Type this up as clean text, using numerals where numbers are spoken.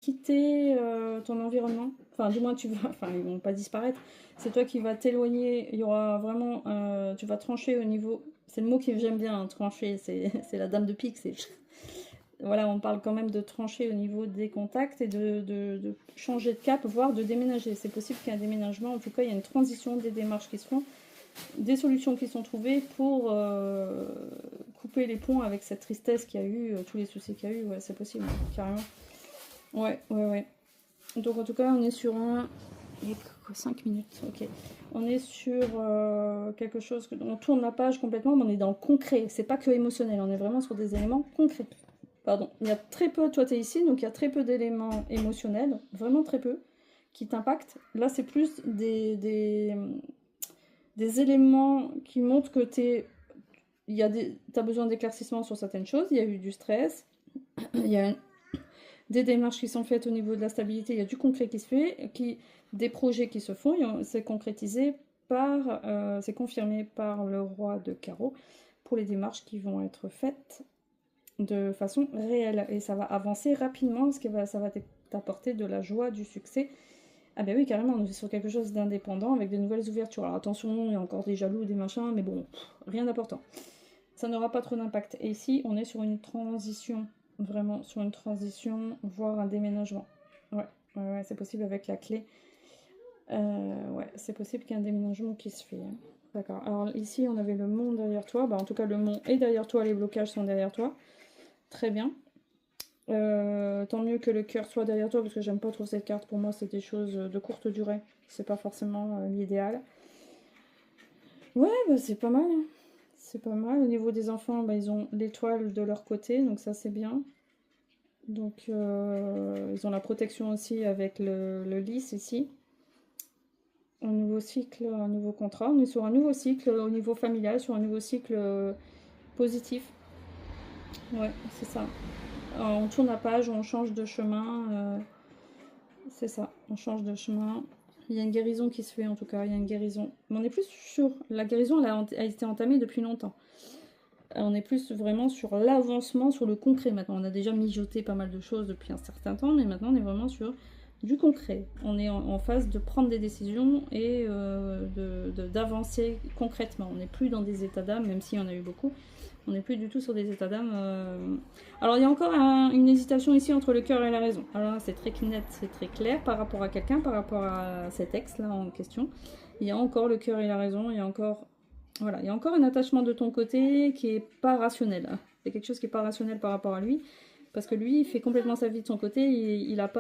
quitter ton environnement. Enfin, du moins, tu vas. Enfin, ils vont pas disparaître. C'est toi qui vas t'éloigner. Il y aura vraiment. Tu vas trancher au niveau. C'est le mot que j'aime bien, hein, trancher. C'est la dame de pique. C'est. Voilà, on parle quand même de trancher au niveau des contacts et de changer de cap, voire de déménager. C'est possible qu'il y ait un déménagement. En tout cas, il y a une transition des démarches qui se font, des solutions qui sont trouvées pour couper les ponts avec cette tristesse qu'il y a eu, tous les soucis qu'il y a eu. Ouais, c'est possible, carrément. Ouais, ouais, ouais. Donc en tout cas, on est sur un... Il est 5 minutes, ok. On est sur quelque chose que... On tourne la page complètement, mais on est dans le concret. C'est pas que émotionnel, on est vraiment sur des éléments concrets. Pardon. Il y a très peu... Toi, tu es ici, donc il y a très peu d'éléments émotionnels, vraiment très peu, qui t'impactent. Là, c'est plus des éléments qui montrent que tu as besoin d'éclaircissement sur certaines choses. Il y a eu du stress, il y a des démarches qui sont faites au niveau de la stabilité, il y a du concret qui se fait, des projets qui se font, c'est concrétisé c'est confirmé par le roi de carreau pour les démarches qui vont être faites de façon réelle. Et ça va avancer rapidement, parce que ça va t'apporter de la joie, du succès. Ah ben oui, carrément, on est sur quelque chose d'indépendant avec des nouvelles ouvertures. Alors attention, il y a encore des jaloux, des machins, mais bon, rien d'important. Ça n'aura pas trop d'impact. Et ici, on est sur une transition, vraiment sur une transition, voire un déménagement. Ouais, ouais, ouais, c'est possible avec la clé. Ouais, c'est possible qu'il y ait un déménagement qui se fait, hein. D'accord. Alors ici, on avait le mont derrière toi. Bah, en tout cas, le mont est derrière toi, les blocages sont derrière toi. Très bien. Tant mieux que le cœur soit derrière toi, parce que j'aime pas trop cette carte. Pour moi, c'est des choses de courte durée. C'est pas forcément l'idéal. Ouais, bah, c'est pas mal, hein. C'est pas mal. Au niveau des enfants, bah, ils ont l'étoile de leur côté, donc ça c'est bien. Donc ils ont la protection aussi avec le lys ici. Un nouveau cycle, un nouveau contrat. On est sur un nouveau cycle au niveau familial, sur un nouveau cycle positif. Ouais, c'est ça. On tourne la page, on change de chemin. C'est ça, on change de chemin. Il y a une guérison qui se fait en tout cas, il y a une guérison. Mais on est plus sur... La guérison, elle a été entamée depuis longtemps. On est plus vraiment sur l'avancement, sur le concret maintenant. On a déjà mijoté pas mal de choses depuis un certain temps, mais maintenant on est vraiment sur du concret. On est en phase de prendre des décisions et d'avancer concrètement. On n'est plus dans des états d'âme, même s'il y en a eu beaucoup. On n'est plus du tout sur des états d'âme. Alors il y a encore une hésitation ici entre le cœur et la raison. Alors là c'est très net, c'est très clair par rapport à quelqu'un, par rapport à cet ex là en question. Il y a encore le cœur et la raison, il y a encore... Voilà, il y a encore un attachement de ton côté qui est pas rationnel. C'est quelque chose qui est pas rationnel par rapport à lui. Parce que lui, il fait complètement sa vie de son côté. Il a pas